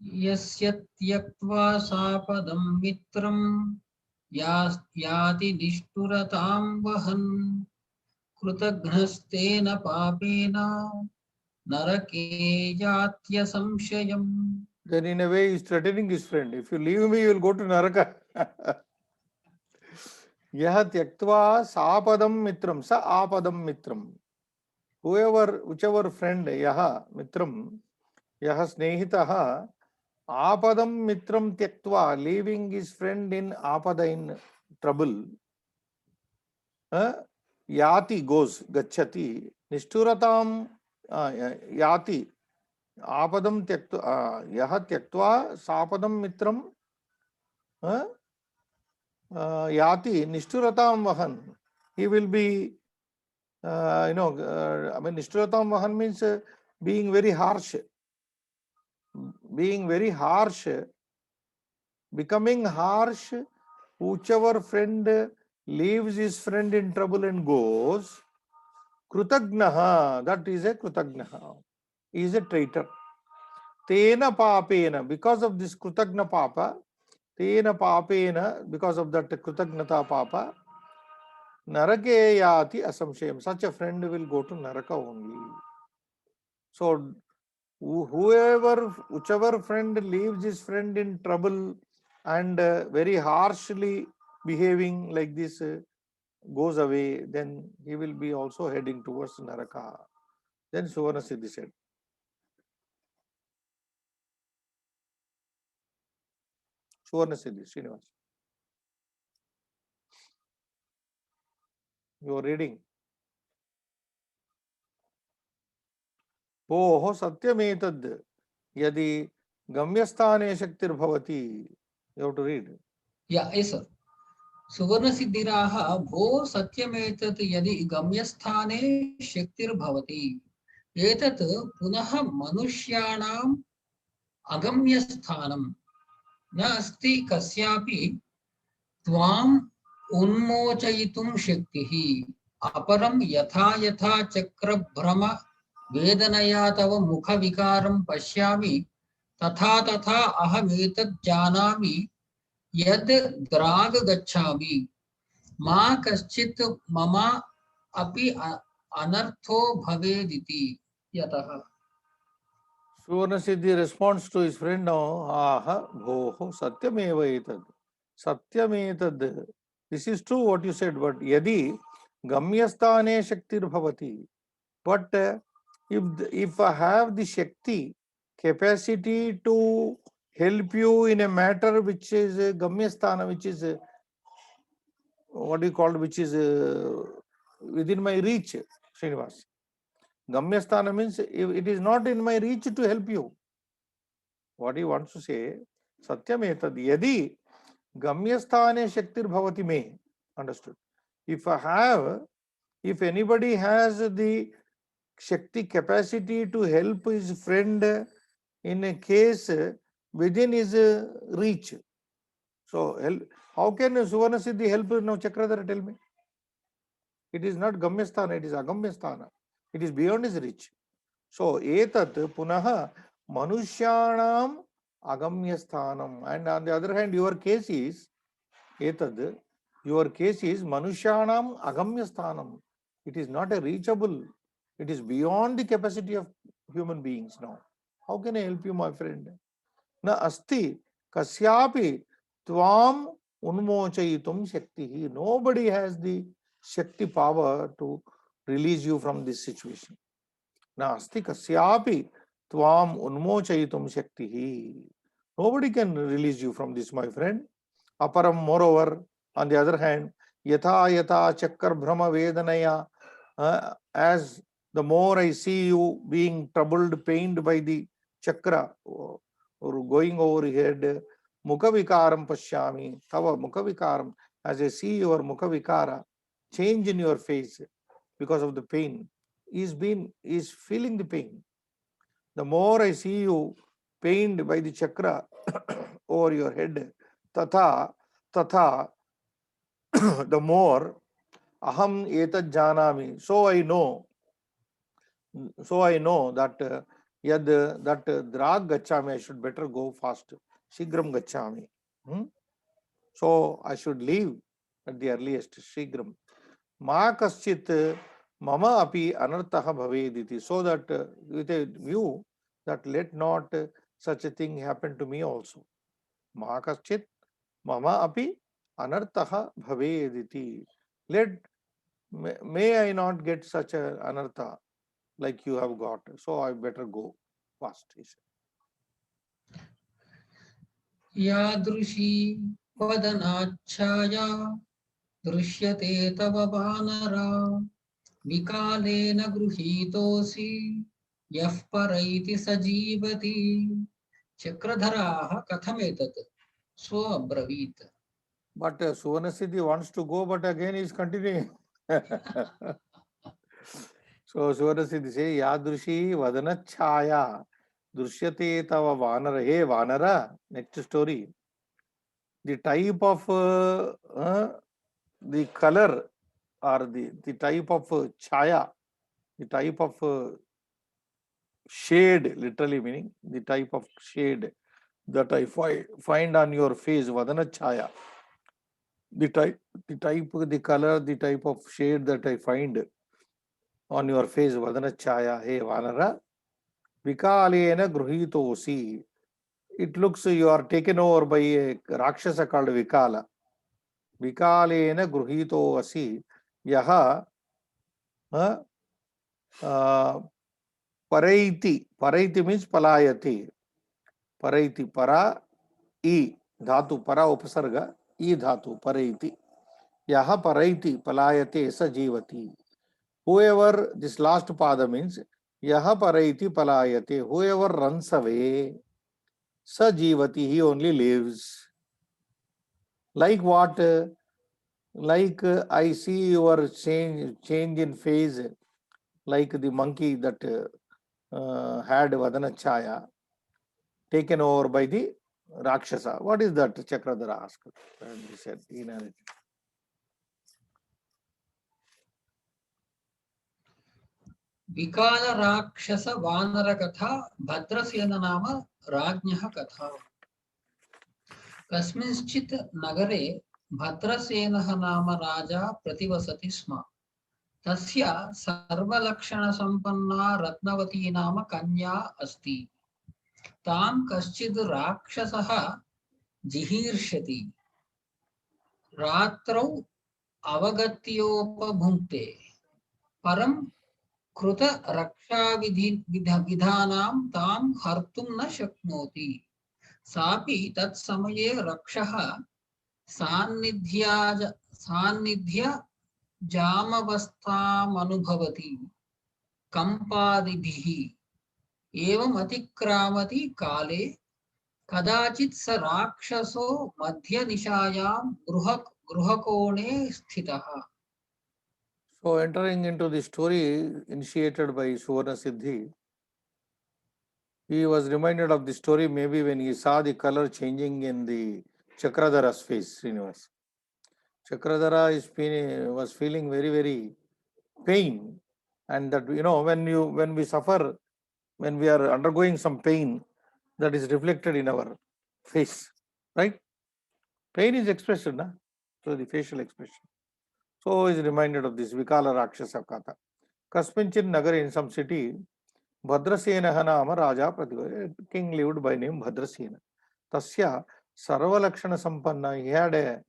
यस्य त्यक्त्वा सापदं मित्रं याति निष्ठुरतां वहन् कृतघ्नस्तेन पापेन नरके यात्यसंशयम्. Then in a way he is threatening his friend. If you leave me, you will go to Naraka. Yaha tyaktva sapadam mitram, sa apadam mitram. Whichever friend, yaha mitram, yaha snehitaha, apadam mitram tyaktva, leaving his friend in apada, in trouble, yati goes, gachati, nishturatam yati, apadam tyaktva, yaha tyaktva sapadam mitram, yati nishturatam vahan. He will be, nishturatam vahan means being very harsh, becoming harsh. Whichever friend leaves his friend in trouble and goes, krutagnaha, that is a krutagnaha, is a traitor. Tena papena, because of this krutagna papa, tena papena, because of that krutagnata papa, narake yati asamshayam. Such a friend will go to naraka only. So whichever friend leaves his friend in trouble and very harshly behaving like this, goes away, then he will be also heading towards Naraka. Then Suvarna Siddhi said, Suvarna Siddhi, Srinivas, you are reading. Poho satyametad yadi gamyasthane shaktir bhavati. You have to read. Yeah, yes sir. सुवर्णसिद्धिराः भो सत्यमेतत् यदि गम्यस्थाने शक्तिर्भवति एतत् पुनः मनुष्याणाम् अगम्यस्थानं न अस्ति कस्यापि त्वाम् उन्मोचयितुं शक्तिः अपरं यथा यथा चक्रभ्रम वेदनया तव मुखविकारं पश्यामि तथा तथा अहमेतत् जानामि यद् द्राग गच्छामि मा कश्चित् मम अपि अनर्थो भवेदिति यतः. Suvarnasiddhi responds to his friend now, aha, bhoho, satyameva etad. Satymetad. This is true what you said, but yadi gamyasthane shaktir bhavati. But if I have the Shakti, capacity to help you in a matter which is Gamyasthana, which is what do you call, which is within my reach, Srinivas. Gamyasthana means if it is not in my reach to help you. What he wants to say, Satyam etad yadi Gamyasthane Shaktir Bhavati me. Understood? If anybody has the Shakti capacity to help his friend in a case within his reach. So, how can Suvarna Siddhi help now Chakradhara? Tell me. It is not Gamyasthana, it is Agamyasthana. It is beyond his reach. So, etat punaha manushyanam agamyasthanam. And on the other hand, your case is etad, your case is manushyanam agamyasthanam. It is not a reachable. It is beyond the capacity of human beings now. How can I help you, my friend? Na asti kasyapi tvam unmochayitum shakti. Nobody has the Shakti power to release you from this situation. Nasti kasyapi tvam unmochayitum shakti. Nobody can release you from this, my friend. Aparam, moreover, on the other hand, yatha yatha chakkar brahma vedanaya, as the more I see you being troubled, pained by the chakra or going overhead, mukhavikaram pashyami, tava mukhavikaram, as I see your mukhavikara, change in your face because of the pain, is feeling the pain. The more I see you pained by the chakra over your head, tatha, the more aham etat janami, so I know that drag gachami, I should better go fast. Shigram gachami. So I should leave at the earliest. Shigram. Ma kaschit mama api anartaha bhavediti. So that with a view that let not such a thing happen to me also. Ma kaschit mama api anartaha bhavediti. May I not get such a anartha like you have got. So I better go fast. He said. यादृशी वदनाच्छाया दृश्यते तव वानरा विकालेन गृहीतोऽसि यः परैति स जीवति. चक्रधराः कथमेतत् सो अब्रवीत्. But Suvarnasiddhi wants to go, but again he is continuing. So Suvarnasiddhi says, Yadrushi Vadanachaya Drishyate Tava Vanara. Hey Vanara, next story. The type of the color or the type of chaya, the type of shade, literally meaning the type of shade that I find on your face, Vadanachaya. The the color, the type of shade that I find on your face, Vadanachaya, hey Vanara, Vikalena Gruhitosi. It looks you are taken over by a Rakshasa called Vikala. Vikalena Gruhitosi. Yaha Paraiti. Paraiti means Palayati. Paraiti. Para I. Dhatu. Para upasarga. I dhatu. Paraiti. Yaha Paraiti. Palayate sa jivati. Whoever, this last pada means, Yaha Paraiti Palayate. Whoever runs away, sa jivati, he only lives. Like what? like I see your change in phase, like the monkey that had Vadana Chaya taken over by the Rakshasa. What is that? Chakradhara asked. And he said, he narrated. विकाल राक्षस वानर कथा भद्रसेन नाम राज्ञः कथा कस्मिंश्चित् नगरे भद्रसेनः नाम राजा प्रतिवसति स्म तस्य सर्वलक्षणसम्पन्ना रत्नवती नाम कन्या अस्ति तां कश्चिद् राक्षसः जिहीर्षति रात्रौ अवगत्योपभुङ्क्ते परं कृत रक्षाविधि विधानां तां हर्तुं न शक्नोति सापि तत्समये रक्षः सान्निध्य जामवस्थामनुभवति कंपादिभिः एवम् अतिक्रामति काले कदाचित् स राक्षसो मध्यनिशायां गृहकोणे स्थितः. So entering into the story initiated by Suvarna Siddhi, he was reminded of the story maybe when he saw the color changing in the Chakradhara's face, Srinivas. Chakradhara was feeling very, very pain, and that when we suffer, when we are undergoing some pain, that is reflected in our face, right? Pain is expressed, na? So the facial expression. So he is reminded of this Vikala Rakshasa Katha. Kasminchin Nagar, in some city, Bhadrasena Nama Raja Prativa, king lived by name Bhadrasena. Tasya Sarva Lakshana Sampanna, he had a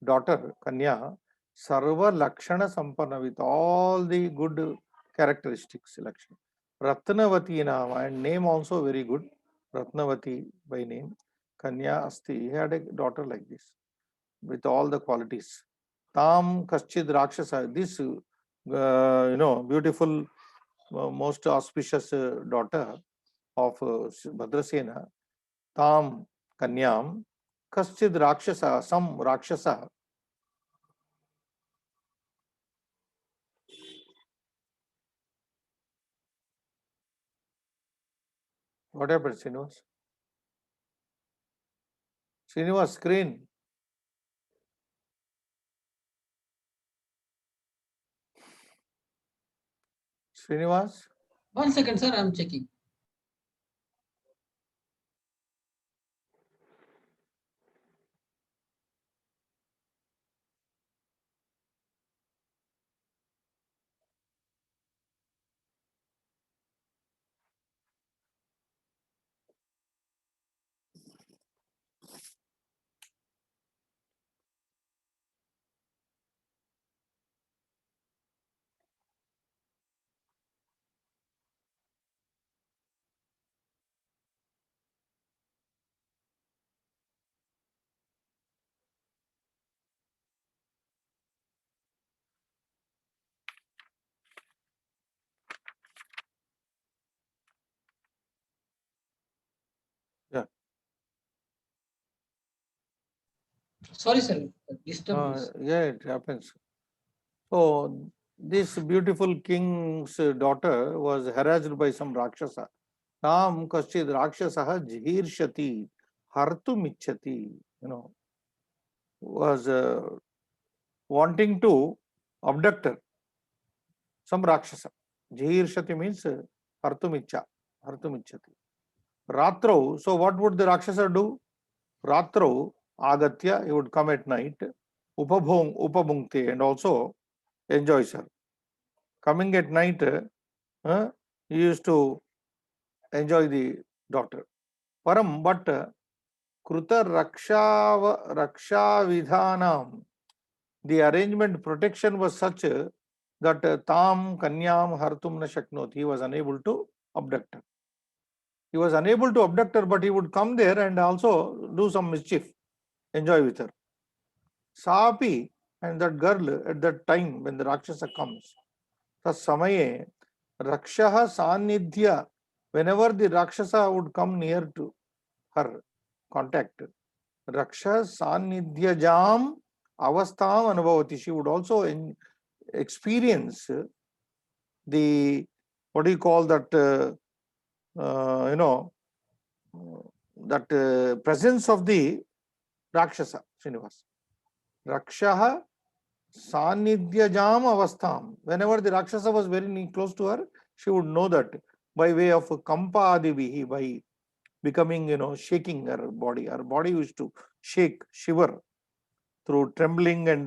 daughter, Kanya, Sarva Lakshana Sampanna, with all the good characteristics. Lakshana. Ratnavati Nama, and name also very good, Ratnavati by name. Kanya Asti, he had a daughter like this, with all the qualities. Tam Kaschid Rakshasa, this beautiful, most auspicious daughter of Bhadrasena, Tam Kanyam, Kaschid Rakshasa, some Rakshasa. What happened, Srinivas? Srinivas, screen. Srinivas? 1 second, sir, I am checking. Yeah. Sorry, sir, disturbance. Yeah, it happens. So, this beautiful king's daughter was harassed by some Rakshasa. Tam Kaschid Rakshasa Jihirshati Hartumichati, was wanting to abduct her. Some Rakshasa. Jihirshati means Hartumicha, Hartumichati. Ratro, so what would the Rakshasa do? Ratro, Agatya, he would come at night, Upabhunkte, and also enjoys her. Coming at night, he used to enjoy the daughter. Param, but Kruta Raksha Vidhanam, the arrangement protection was such that Tam Kanyam Hartum na Shaknot, he was unable to abduct her. He was unable to abduct her, but he would come there and also do some mischief, enjoy with her. Sapi, and that girl at that time when the Rakshasa comes, Samaye, Rakshaha Sanidhya, whenever the Rakshasa would come near to her contact, Raksha Sanidhya Jam avastham anubhavati. She would also experience the, what do you call that, that presence of the Rakshasa, Srinivas. Rakshaha Sanidhyajam avastham. Whenever the Rakshasa was very close to her, she would know that by way of Kampa Adivihi, by becoming, shaking her body. Her body used to shake, shiver through trembling, and,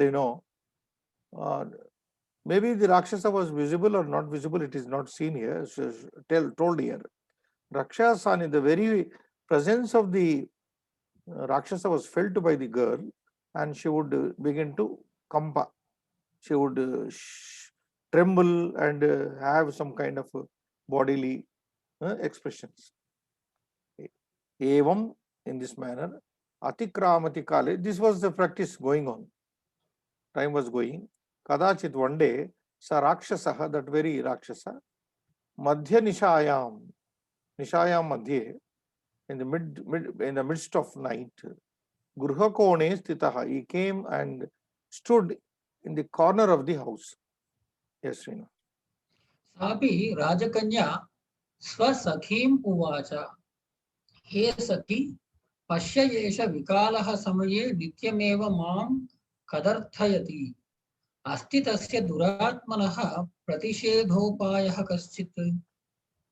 maybe the Rakshasa was visible or not visible, it is not seen here, told here. Rakshasani, the very presence of the Rakshasa was felt by the girl, and she would begin to kampa. She would tremble and have some kind of bodily expressions. Evam, in this manner, atikramati kale, this was the practice going on. Time was going. Kadachit, one day, sa Rakshasaha, that very Rakshasa, madhya nishayam madhye, in the midst of night, Grihakone stitaha, he came and stood in the corner of the house. Yes, Srina. सापि राजकन्या स्वसखीम् उवाच हे सखी पश्य एष विकालः समये नित्यमेव मां कदर्थयति अस्ति तस्य दुरात्मनः प्रतिषेधोपायः कश्चित्.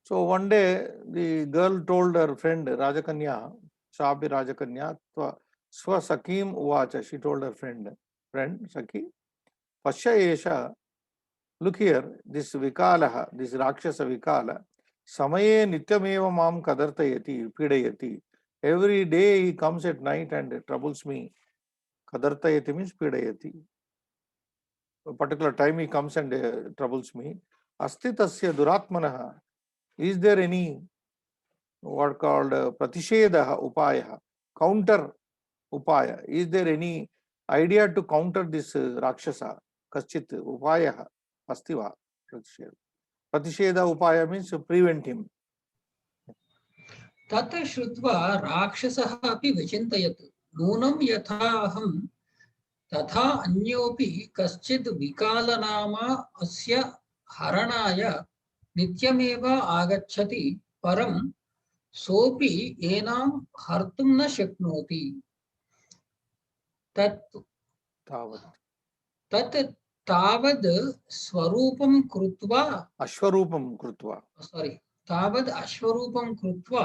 So one day the girl told her friend Rajakanya, Sabi Rajakanya, Swasakim Uvacha, she told her friend Saki, Pasha Esha, look here, this Vikalaha, this Rakshasa Vikala, Samaye Nityameva Mam Kadartayati, Pidayati. Every day he comes at night and troubles me. Kadartayati means Pidayati. A particular time he comes and troubles me. Astitasya Duratmanaha. Is there any what called Pratishedaha Upaya, counter Upaya? Is there any idea to counter this Rakshasa? Kaschit Upaya Astiva Pratisheda. Pratisheda Upaya means to prevent him. तत् श्रुत्वा राक्षसः अपि विचिन्तयत् नूनं यथा अहं तथा अन्योऽपि कश्चिद् विकालनामा अस्य हरणाय नित्यमेव आगच्छति परं सोऽपि एनां हर्तुं न शक्नोति. तत् तावद् स्वरूपं कृत्वा तावद् अश्वरूपं कृत्वा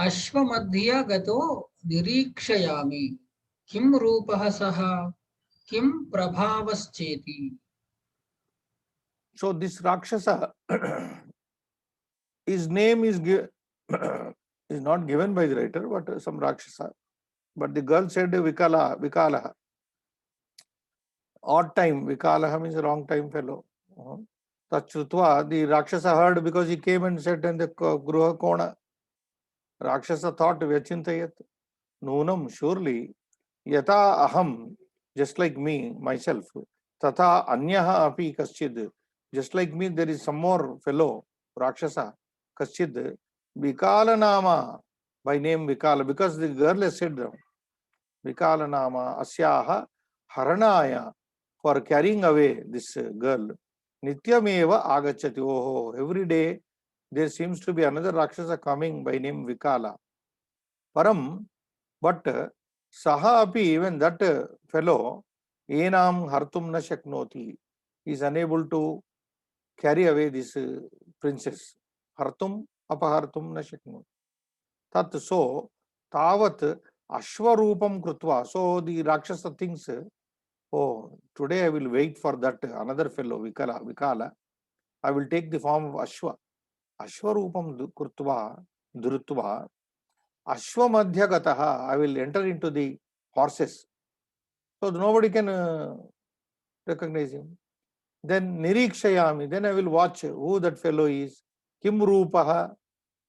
अश्वमध्य गतो निरीक्षयामि किं रूपः सः किं प्रभावश्चेति. So this Rakshasa, his name is not given by the writer, but some Rakshasa. But the girl said Vikalaha. Odd time, Vikalaha means wrong time fellow. Tachrutva, the Rakshasa heard because he came and said in the Gruha Kona. Rakshasa thought Vyachintayat. Noonam, surely, Yata Aham, just like me, myself, Tata Anyaha Api Kaschid, just like me, there is some more fellow, Rakshasa, Kaschid, Vikala Nama, by name Vikala, because the girl has said Vikala Nama, Asyaha, Haranaya, for carrying away this girl. Nityameva Agachati, oh, every day there seems to be another Rakshasa coming by name Vikala. Param, but Saha api, even that fellow, Enam Hartum na Shaknoti, is unable to carry away this princess. Hartum apahartum na Shaknoti. Tat so, Tavat Ashwarupam Krutva. So the Rakshasa thinks, oh, today I will wait for that another fellow, Vikala. I will take the form of Ashwa. Ashwarupam Krutva, Durutva. Ashwamadhyagataha, I will enter into the horses. So nobody can recognize him. Then Nirikshayami, then I will watch who that fellow is. Kim Rupaha,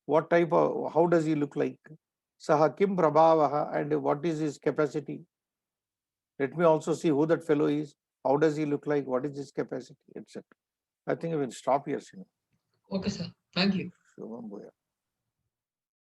what type of, how does he look like? Saha Kim Prabhavaha, and what is his capacity? Let me also see who that fellow is. How does he look like? What is his capacity, etc. I think I will stop here, Sinu. Okay, sir. Thank you. Shubham Bhoya.